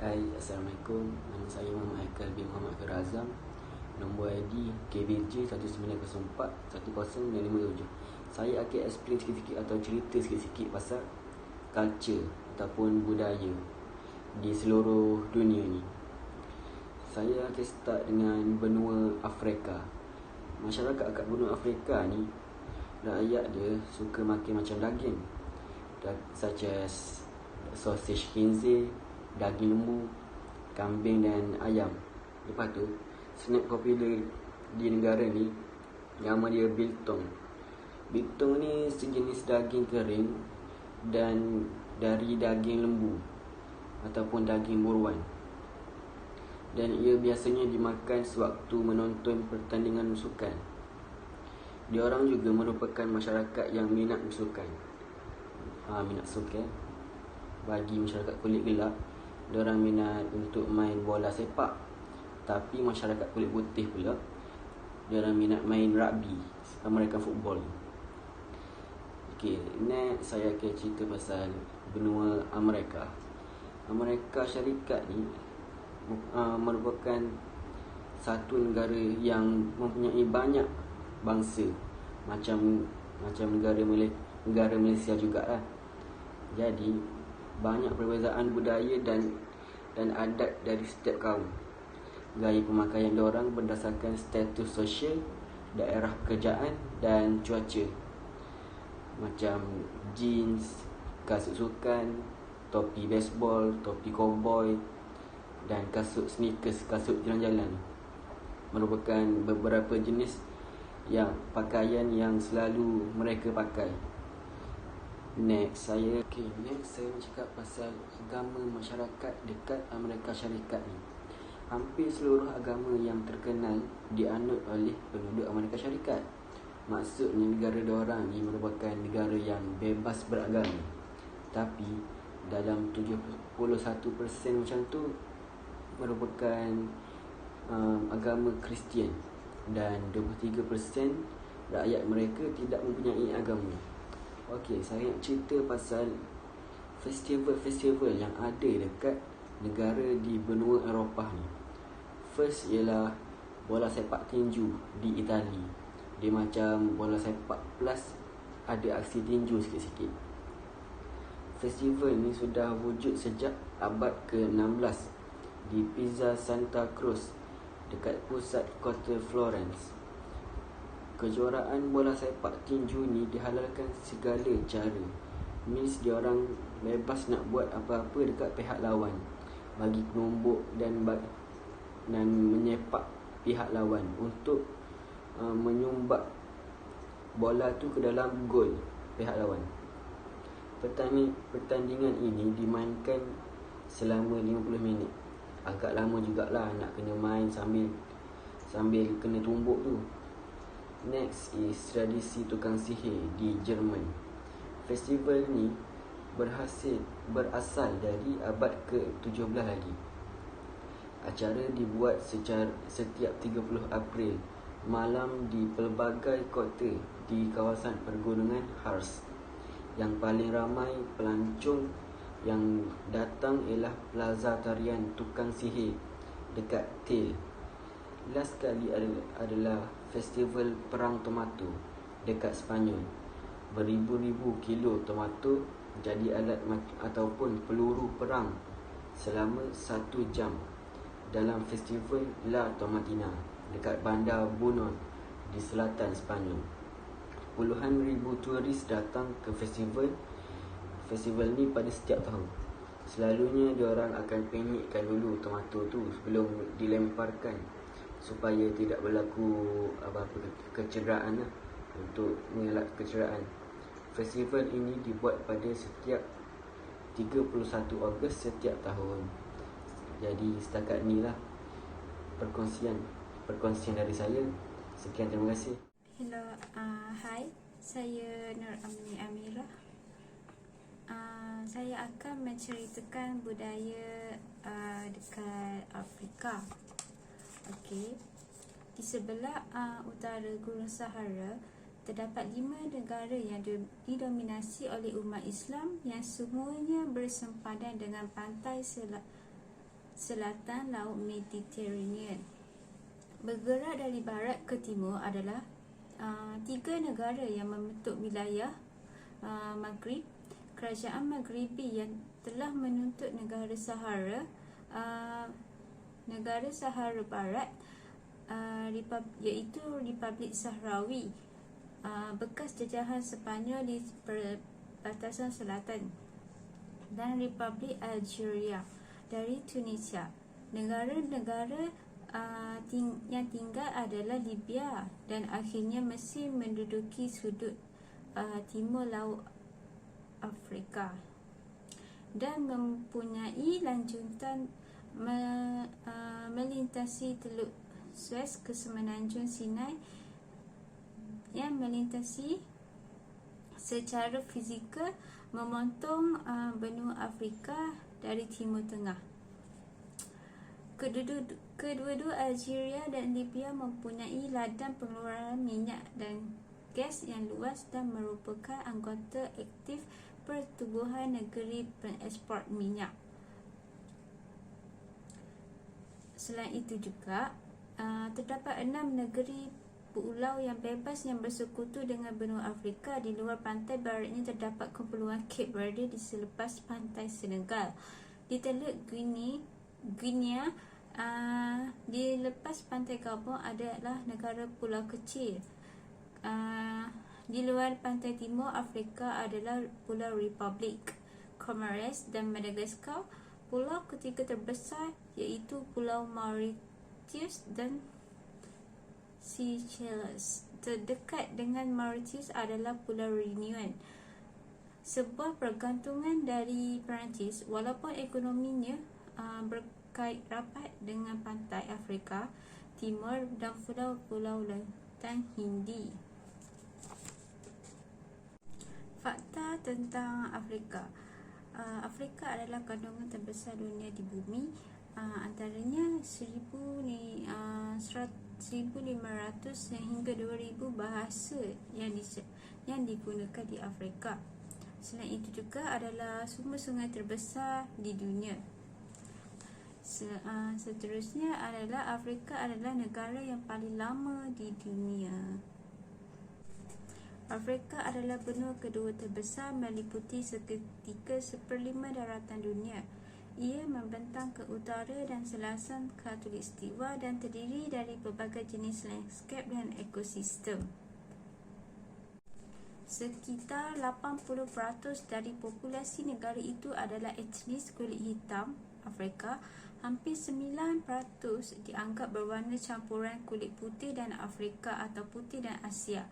Hai, Assalamualaikum. Nama saya Muhammad Haikal bin Muhammad Firazam. Nombor ID KBJ 1904-1057. Saya akan explain sikit-sikit atau cerita sikit-sikit pasal culture ataupun budaya di seluruh dunia ni. Saya akan start dengan benua Afrika. Masyarakat kat benua Afrika ni, rakyat dia suka makan macam daging, such as sausage khinzir, daging lembu, kambing dan ayam. Lepas tu, snack popular di negara ni nama dia biltong. Biltong ni sejenis daging kering dan dari daging lembu ataupun daging buruan. Dan ia biasanya dimakan sewaktu menonton pertandingan sukan. Diorang juga merupakan masyarakat yang minat bersukan. Minat sukan. Bagi masyarakat kulit gelap, diorang minat untuk main bola sepak. Tapi masyarakat kulit putih pula, diorang minat main rugby, American football. Okay, next saya akan cerita pasal benua Amerika. Amerika Syarikat ni merupakan satu negara yang mempunyai banyak bangsa, macam negara Malaysia jugalah. Jadi banyak perbezaan budaya dan adat dari setiap kaum. Gaya pemakaian diorang berdasarkan status sosial, daerah pekerjaan dan cuaca. Macam jeans, kasut sukan, topi baseball, topi cowboy dan kasut sneakers, kasut jalan-jalan merupakan beberapa jenis pakaian yang selalu mereka pakai. Next saya cakap pasal agama masyarakat dekat Amerika Syarikat ni. Hampir seluruh agama yang terkenal dianut oleh penduduk Amerika Syarikat. Maksudnya negara diorang ni merupakan negara yang bebas beragama. Tapi dalam 71% macam tu merupakan agama Kristian dan 23% rakyat mereka tidak mempunyai agama. Okey, saya nak cerita pasal festival-festival yang ada dekat negara di benua Eropah ni. First ialah bola sepak tinju di Itali. Dia macam bola sepak plus ada aksi tinju sikit-sikit. Festival ni sudah wujud sejak abad ke-16 di Piazza Santa Croce dekat pusat kota Florence. Kejuaraan bola sepak tinju ni dihalalkan segala cara. Means diorang bebas nak buat apa-apa dekat pihak lawan, bagi nombok dan menyepak pihak lawan untuk menyumbat bola tu ke dalam gol pihak lawan. Pertandingan ini dimainkan selama 50 minit. Agak lama jugalah nak kena main sambil kena tumbuk tu. Next is tradisi tukang sihir di Jerman. Festival ni berasal dari abad ke-17 lagi. Acara dibuat setiap 30 April malam di pelbagai kota di kawasan pergunungan Harz. Yang paling ramai pelancong yang datang ialah plaza tarian tukang sihir dekat Tel. Last kali adalah festival perang tomato dekat Sepanyol. Beribu-ribu kilo tomato jadi alat ataupun peluru perang selama 1 jam dalam festival La Tomatina dekat bandar Bunol di selatan Sepanyol. Puluhan ribu turis datang ke festival ni pada setiap tahun. Selalunya diorang akan penyekkan dulu tomato tu sebelum dilemparkan supaya tidak berlaku apa-apa kecederaan untuk mengelak kecederaan. Festival ini dibuat pada setiap 31 Ogos setiap tahun. Jadi setakat ni lah perkongsian dari saya. Sekian, terima kasih. Hello, hai, saya Nur Amni Amirah. Saya akan menceritakan budaya dekat Afrika. Okey, di sebelah utara Gurun Sahara terdapat 5 negara yang didominasi oleh umat Islam yang semuanya bersempadan dengan pantai selatan Laut Mediterranean. Bergerak dari barat ke timur adalah 3 negara yang membentuk wilayah Maghrib. Kerajaan Maghribi yang telah menuntut negara Sahara Barat, iaitu Republik Sahrawi, bekas jajahan Sepanyol di perbatasan selatan, dan Republik Algeria dari Tunisia. Negara-negara yang tinggal adalah Libya dan akhirnya Mesir menduduki sudut timur Laut Afrika dan mempunyai lanjutan melintasi Teluk Suez ke semenanjung Sinai, yang melintasi secara fizikal memotong benua Afrika dari Timur Tengah. Kedua-dua Algeria dan Libya mempunyai ladang pengeluaran minyak dan gas yang luas dan merupakan anggota aktif Pertubuhan Negeri Pengekspor Minyak. Selain itu juga, terdapat 6 negeri pulau yang bebas yang bersekutu dengan benua Afrika. Di luar pantai baratnya terdapat Kepulauan Cape Verde di selepas pantai Senegal. Di Teluk Guinea, di lepas pantai Gabon adalah negara pulau kecil. Di luar pantai timur Afrika adalah Pulau Republik, Comores dan Madagascar. Pulau ketiga terbesar iaitu Pulau Mauritius dan Seychelles. Terdekat dengan Mauritius adalah Pulau Reunion, sebuah pergantungan dari Perancis. Walaupun ekonominya berkait rapat dengan pantai Afrika Timur dan pulau-pulau lautan Hindi. Fakta tentang Afrika. Afrika adalah kandungan terbesar dunia di bumi. Antaranya 1,500 hingga 2,000 bahasa yang digunakan di Afrika. Selain itu juga adalah sumber sungai terbesar di dunia. Seterusnya adalah Afrika adalah negara yang paling lama di dunia. Afrika adalah benua kedua terbesar, meliputi seketika 1/5 daratan dunia. Ia membentang ke utara dan selatan khatulistiwa dan terdiri dari pelbagai jenis lanskap dan ekosistem. Sekitar 80% dari populasi negara itu adalah etnis kulit hitam Afrika. Hampir 9% dianggap berwarna campuran kulit putih dan Afrika atau putih dan Asia.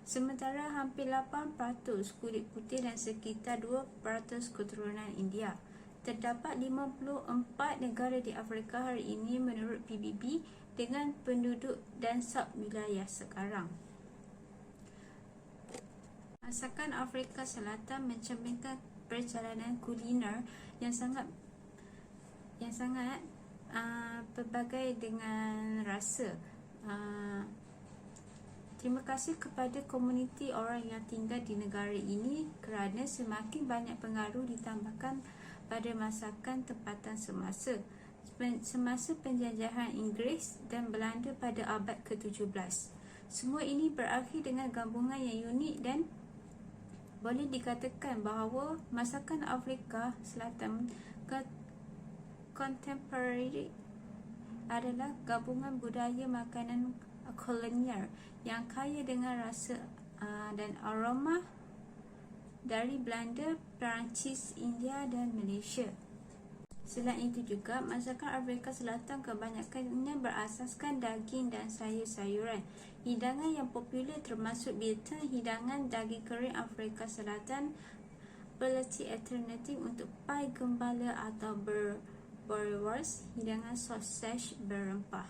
Sementara hampir 8% kulit putih dan sekitar 2% keturunan India. Terdapat 54 negara di Afrika hari ini menurut PBB dengan penduduk dan sub-wilayah sekarang. Masakan Afrika Selatan mencerminkan perjalanan kuliner yang sangat pelbagai dengan rasa. Terima kasih kepada komuniti orang yang tinggal di negara ini kerana semakin banyak pengaruh ditambahkan pada masakan tempatan semasa penjajahan Inggeris dan Belanda pada abad ke-17. Semua ini berakhir dengan gabungan yang unik dan boleh dikatakan bahawa masakan Afrika Selatan kontemporari adalah gabungan budaya makanan kolonial yang kaya dengan rasa dan aroma dari Belanda, Perancis, India dan Malaysia. Selain itu juga, masakan Afrika Selatan kebanyakannya berasaskan daging dan sayur-sayuran. Hidangan yang popular termasuk biltong, hidangan daging kering Afrika Selatan, peleti alternatif untuk pai gembala atau bratwurst, hidangan sausage berempah.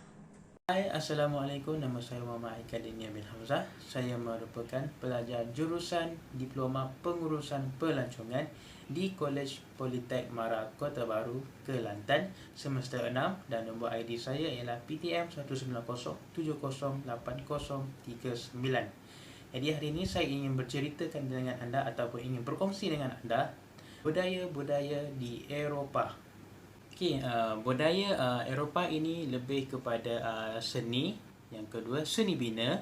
Hai, Assalamualaikum. Nama saya Muhammad Aikadenia bin Hamzah. Saya merupakan pelajar jurusan Diploma Pengurusan Pelancongan di Kolej Politek Mara Kota Baru, Kelantan, semester 6 dan nombor ID saya ialah PTM 190708039. Jadi hari ini saya ingin berceritakan dengan anda ataupun ingin berkongsi dengan anda budaya-budaya di Eropah. Okey, budaya Eropah ini lebih kepada seni. Yang kedua, seni bina,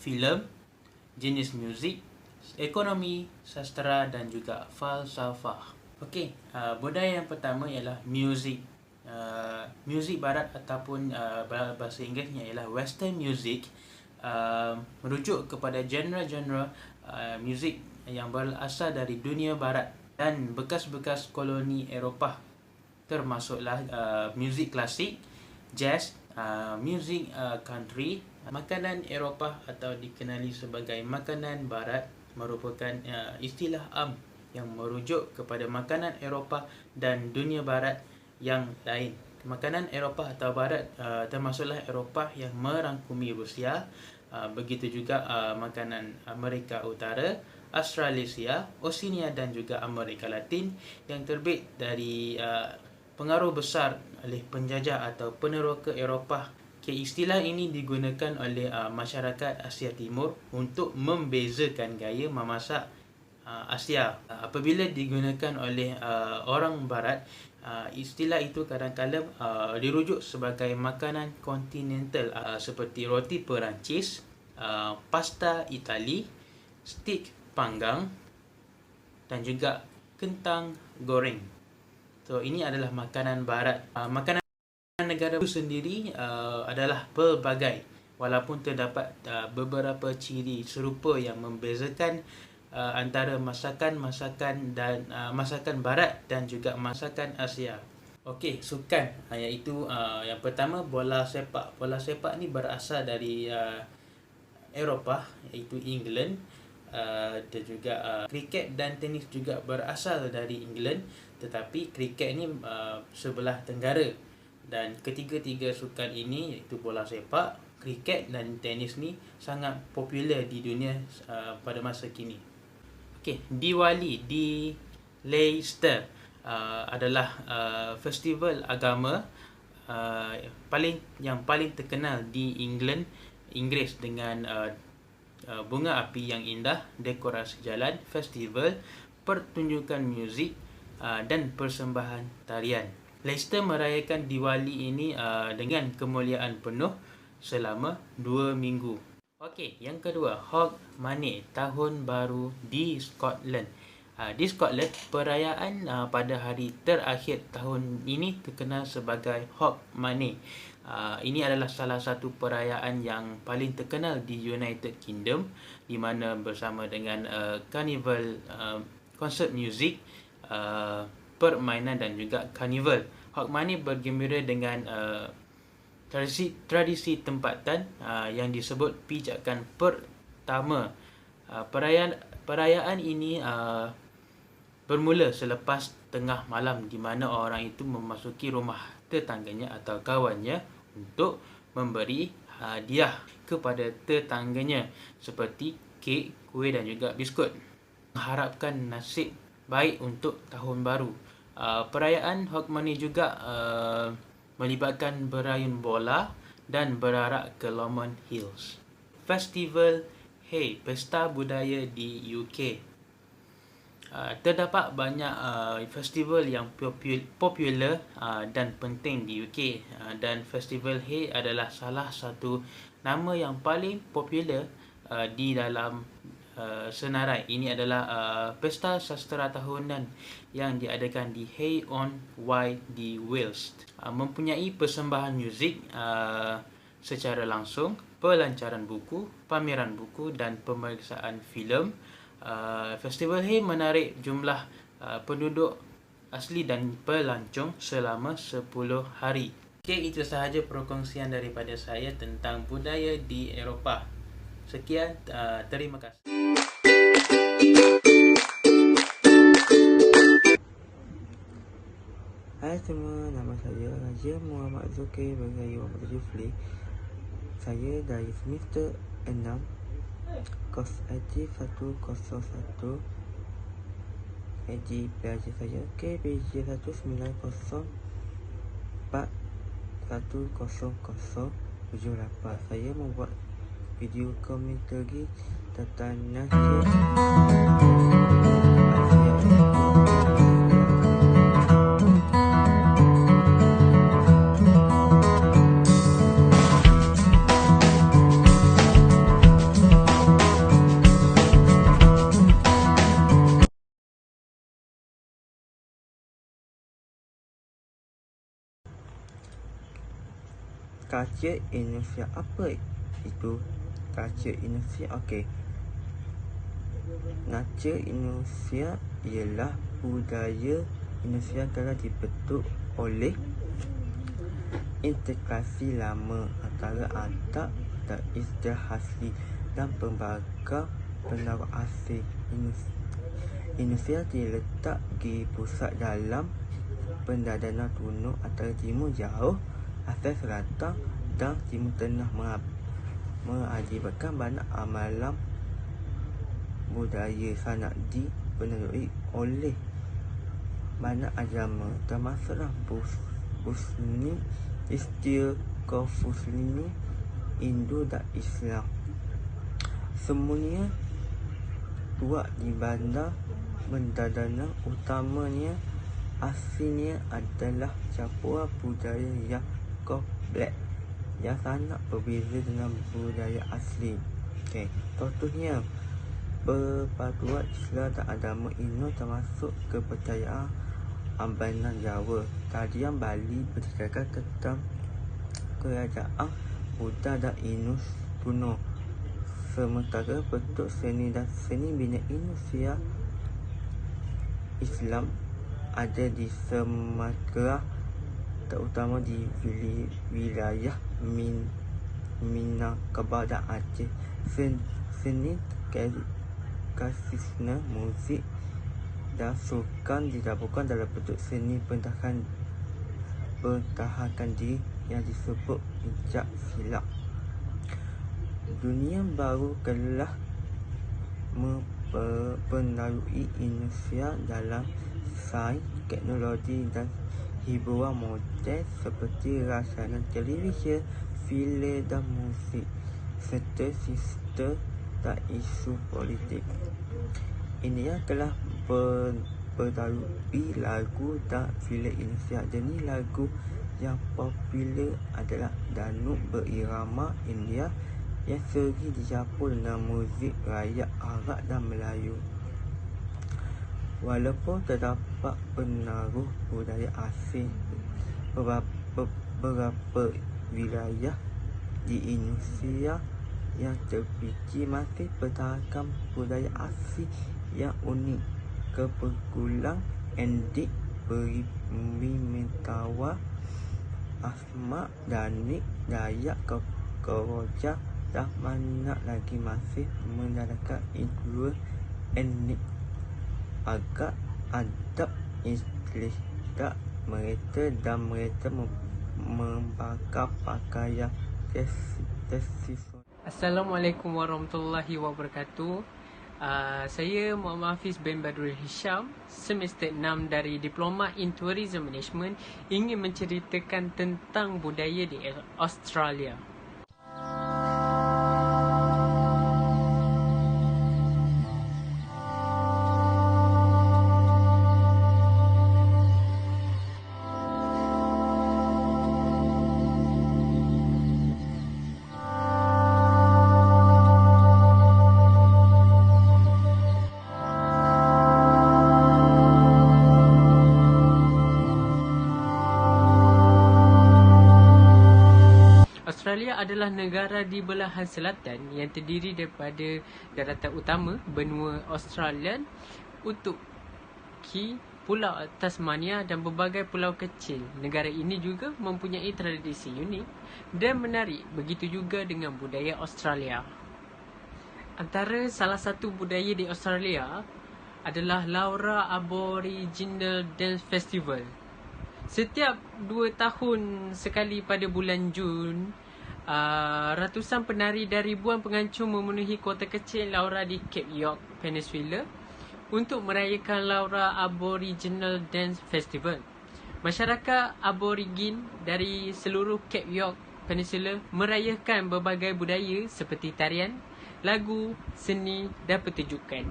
filem, jenis muzik, ekonomi, sastera dan juga falsafah. Okey, budaya yang pertama ialah muzik. Muzik barat ataupun bahasa Inggerisnya ialah western music, merujuk kepada genre-genre muzik yang berasal dari dunia barat dan bekas-bekas koloni Eropah, termasuklah muzik klasik, jazz, muzik country. Makanan Eropah atau dikenali sebagai makanan barat merupakan istilah am yang merujuk kepada makanan Eropah dan dunia barat yang lain. Makanan Eropah atau barat termasuklah Eropah yang merangkumi Rusia, begitu juga makanan Amerika Utara, Australasia, Oceania dan juga Amerika Latin yang terbit dari pengaruh besar oleh penjajah atau peneroka Eropah. Istilah ini digunakan oleh masyarakat Asia Timur untuk membezakan gaya memasak Asia. Apabila digunakan oleh orang Barat, istilah itu kadang-kadang dirujuk sebagai makanan kontinental seperti roti Perancis, pasta Itali, steak panggang dan juga kentang goreng. So ini adalah makanan Barat. Makanan negara itu sendiri adalah pelbagai, walaupun terdapat beberapa ciri serupa yang membezakan antara masakan dan masakan Barat dan juga masakan Asia. Okey, sukan iaitu yang pertama bola sepak. Bola sepak ni berasal dari Eropah iaitu England, dan juga kriket dan tenis juga berasal dari England, tetapi kriket ni sebelah tenggara. Dan ketiga-tiga sukan ini iaitu bola sepak, kriket dan tenis ni sangat popular di dunia pada masa kini. Okey, Diwali di Leicester adalah festival agama yang paling terkenal di Inggeris dengan bunga api yang indah, dekorasi jalan, festival, pertunjukan muzik dan persembahan tarian. Leicester merayakan Diwali ini dengan kemuliaan penuh selama 2 minggu. Okey, yang kedua, Hogmanay, Tahun Baru di Scotland. Di Scotland, perayaan pada hari terakhir tahun ini terkenal sebagai Hogmanay. Ini adalah salah satu perayaan yang paling terkenal di United Kingdom, di mana bersama dengan carnival, konsert muzik, permainan dan juga karnival. Hogmanay bergembira dengan tradisi tempatan yang disebut pijakan pertama. Perayaan ini bermula selepas tengah malam, di mana orang itu memasuki rumah tetangganya atau kawannya untuk memberi hadiah kepada tetangganya seperti kek, kuih dan juga biskut, mengharapkan nasib baik untuk tahun baru. Perayaan Hogmanay juga melibatkan berayun bola dan berarak ke Lomond Hills. Festival Hay, pesta budaya di UK. Terdapat banyak festival yang popular dan penting di UK, dan Festival Hay adalah salah satu nama yang paling popular di dalam senarai. Ini adalah pesta sastera tahunan yang diadakan di Hay on Wye di Wales. Mempunyai persembahan muzik secara langsung, pelancaran buku, pameran buku dan pemeriksaan filem. Festival Hay menarik jumlah penduduk asli dan pelancong selama 10 hari. Okey, itu sahaja perkongsian daripada saya tentang budaya di Eropah. Sekian, terima kasih. Hai semua, nama saya Raja Muhammad Zukir Bagayu Muhammad Jufli. Saya dari semester 6, kos IT 101, PJ saya KPJ 190410078. Saya membuat video komentari tentang nasihat Asia. culture Indonesia. Apa itu culture Indonesia? Okey. Culture Indonesia ialah budaya Indonesia telah dibentuk oleh integrasi lama antara adab dan istilah asli dan pelbagai pengaruh asing. Indonesia diletak di pusat dalam pendadanan kuno antara Timur Jauh, Asia Selatan dan Timur Tengah, mengakibatkan banyak amalan budaya sangat dipenuhi oleh banyak agama, termasuklah Muslim, Islam, Konfusianis, Hindu dan Islam. Semuanya kuat di bandar pendadanan utamanya. Aslinya adalah campuran budaya yang kompleks yang sangat berbeza dengan budaya asli. Okey, contohnya perpaduan Islam dan agama Hindu termasuk kepercayaan Ambanan Jawa, tarian Bali berceritakan tentang kerajaan Buddha dan Hindu kuno. Sementara bentuk seni dan seni bina Indonesia Islam ada di Sumatera, terutama di wilayah Minangkabau dan Aceh. Seni kasisna, muzik dan sukan digabungkan dalam bentuk seni pertahankan diri yang disebut pencak silat. Dunia baru telah mempengaruhi Indonesia dalam sains, teknologi dan hiburan moden seperti rancangan televisyen, filem dan musik, serta sistem dan isu politik. India telah mempengaruhi lagu dan filem Indonesia. Jenis lagu yang popular adalah Danuk berirama India yang sering dicampur dengan muzik rakyat Arab dan Melayu. Walaupun terdapat pengaruh budaya asing, beberapa wilayah di Indonesia yang terpicit masih pertahankan budaya asli yang unik. Kepergulan etnik Minangkabau, Asmat, Danik, Dayak, Koroja dan banyak lagi masih menggunakan influence etnik agak adab istilah mereka dan mereka membakar pakaian tradisional. Assalamualaikum warahmatullahi wabarakatuh. Saya Muhammad Hafiz bin Badrul Hisham, semester 6 dari Diploma in Tourism Management, ingin menceritakan tentang budaya di Australia. Australia adalah negara di belahan selatan yang terdiri daripada daratan utama benua Australian, Utuki, Pulau Tasmania dan berbagai pulau kecil. Negara ini juga mempunyai tradisi unik dan menarik, begitu juga dengan budaya Australia. Antara salah satu budaya di Australia adalah Laura Aboriginal Dance Festival. Setiap 2 tahun sekali pada bulan Jun, ratusan penari dan ribuan penganjung memenuhi kota kecil Laura di Cape York Peninsula untuk merayakan Laura Aboriginal Dance Festival. Masyarakat Aborigin dari seluruh Cape York Peninsula merayakan berbagai budaya seperti tarian, lagu, seni dan pertunjukan.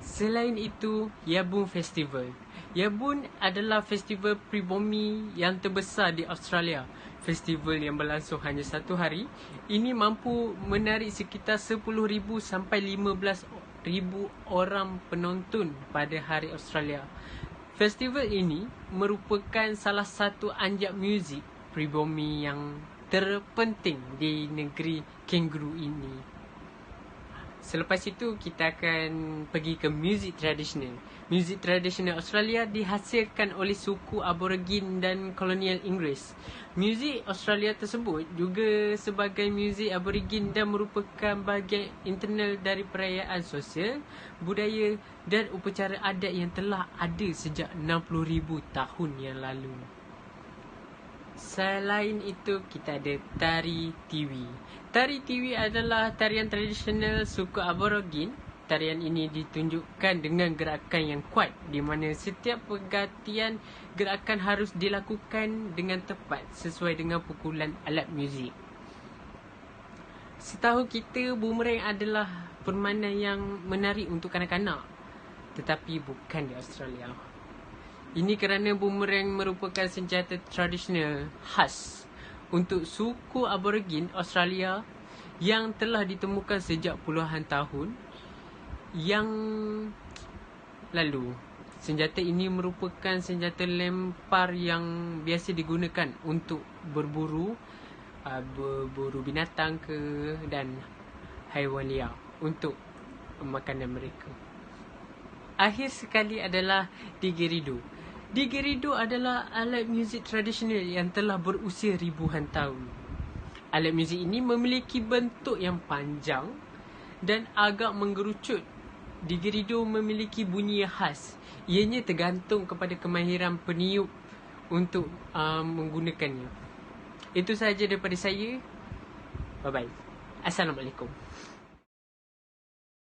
Selain itu, Yabun Festival. Yabun adalah festival pribumi yang terbesar di Australia. Festival yang berlangsung hanya 1 hari, ini mampu menarik sekitar 10,000 sampai 15,000 orang penonton pada hari Australia. Festival ini merupakan salah satu anjak muzik pribumi yang terpenting di negeri kanguru ini. Selepas itu kita akan pergi ke muzik tradisional. Muzik tradisional Australia dihasilkan oleh suku Aborigin dan kolonial Inggeris. Muzik Australia tersebut juga sebagai muzik Aborigin dan merupakan bahagian internal dari perayaan sosial, budaya dan upacara adat yang telah ada sejak 60,000 tahun yang lalu. Selain itu, kita ada tari tiwi. Tari tiwi adalah tarian tradisional suku Aborigin. Tarian ini ditunjukkan dengan gerakan yang kuat, di mana setiap pergantian gerakan harus dilakukan dengan tepat sesuai dengan pukulan alat muzik. Setahu kita, boomerang adalah permainan yang menarik untuk kanak-kanak, tetapi bukan di Australia. Ini kerana boomerang merupakan senjata tradisional khas untuk suku Aborigin Australia yang telah ditemukan sejak puluhan tahun yang lalu. Senjata ini merupakan senjata lempar yang biasa digunakan untuk berburu binatang dan haiwan liar untuk makanan mereka. Akhir sekali adalah didgeridoo. Didgeridoo adalah alat muzik tradisional yang telah berusia ribuan tahun. Alat muzik ini memiliki bentuk yang panjang dan agak menggerucut. Didgeridoo memiliki bunyi yang khas. Ianya tergantung kepada kemahiran peniup untuk menggunakannya. Itu sahaja daripada saya. Bye-bye. Assalamualaikum.